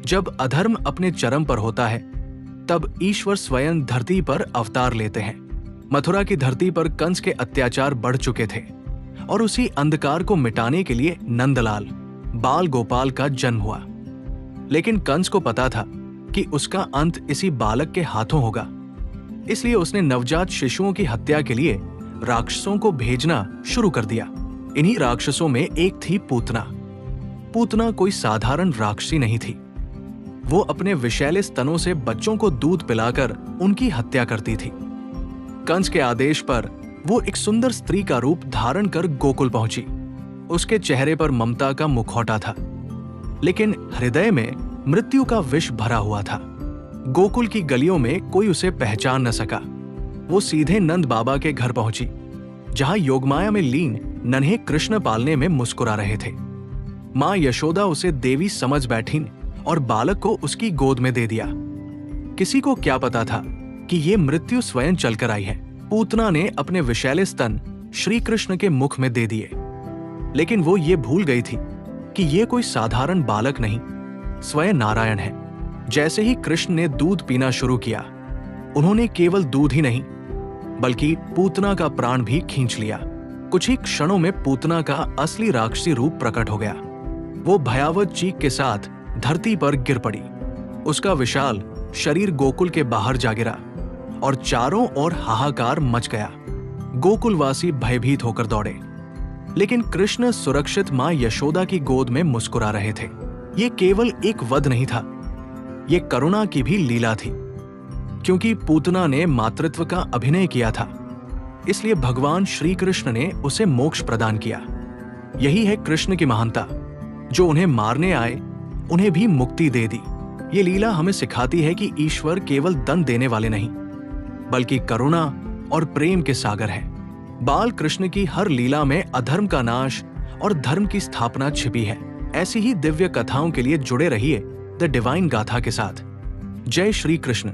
जब अधर्म अपने चरम पर होता है तब ईश्वर स्वयं धरती पर अवतार लेते हैं। मथुरा की धरती पर कंस के अत्याचार बढ़ चुके थे और उसी अंधकार को मिटाने के लिए नंदलाल बाल गोपाल का जन्म हुआ। लेकिन कंस को पता था कि उसका अंत इसी बालक के हाथों होगा, इसलिए उसने नवजात शिशुओं की हत्या के लिए राक्षसों को भेजना शुरू कर दिया। इन्हीं राक्षसों में एक थी पूतना। पूतना कोई साधारण राक्षसी नहीं थी। वो अपने विषैले स्तनों से बच्चों को दूध पिलाकर उनकी हत्या करती थी। कंस के आदेश पर वो एक सुंदर स्त्री का रूप धारण कर गोकुल पहुंची। उसके चेहरे पर ममता का मुखौटा था, लेकिन हृदय में मृत्यु का विष भरा हुआ था। गोकुल की गलियों में कोई उसे पहचान न सका। वो सीधे नंद बाबा के घर पहुंची, जहां योगमाया में लीन नन्हे कृष्ण पालने में मुस्कुरा रहे थे। मां यशोदा उसे देवी समझ बैठीं और बालक को उसकी गोद में दे दिया। किसी को क्या पता था कि ये मृत्यु स्वयं चलकर आई है। पूतना ने अपने विषैले स्तन श्री कृष्ण के मुख में दे दिए, लेकिन वो ये भूल गई थी कि ये कोई साधारण बालक नहीं, स्वयं नारायण है। जैसे ही कृष्ण ने दूध पीना शुरू किया, उन्होंने केवल दूध ही नहीं बल्कि पूतना का प्राण भी खींच लिया। कुछ ही क्षणों में पूतना का असली राक्षसी रूप प्रकट हो गया। वो भयावह चीख के साथ धरती पर गिर पड़ी। उसका विशाल शरीर गोकुल के बाहर जा गिरा और चारों ओर हाहाकार मच गया। गोकुलवासी भयभीत होकर दौड़े, लेकिन कृष्ण सुरक्षित मां यशोदा की गोद में मुस्कुरा रहे थे। ये केवल एक वध नहीं था, ये करुणा की भी लीला थी। क्योंकि पूतना ने मातृत्व का अभिनय किया था, इसलिए भगवान श्री कृष्ण ने उसे मोक्ष प्रदान किया। यही है कृष्ण की महानता, जो उन्हें मारने आए उन्हें भी मुक्ति दे दी। ये लीला हमें सिखाती है कि ईश्वर केवल दंड देने वाले नहीं, बल्कि करुणा और प्रेम के सागर है। बाल कृष्ण की हर लीला में अधर्म का नाश और धर्म की स्थापना छिपी है। ऐसी ही दिव्य कथाओं के लिए जुड़े रहिए द डिवाइन गाथा के साथ। जय श्री कृष्ण।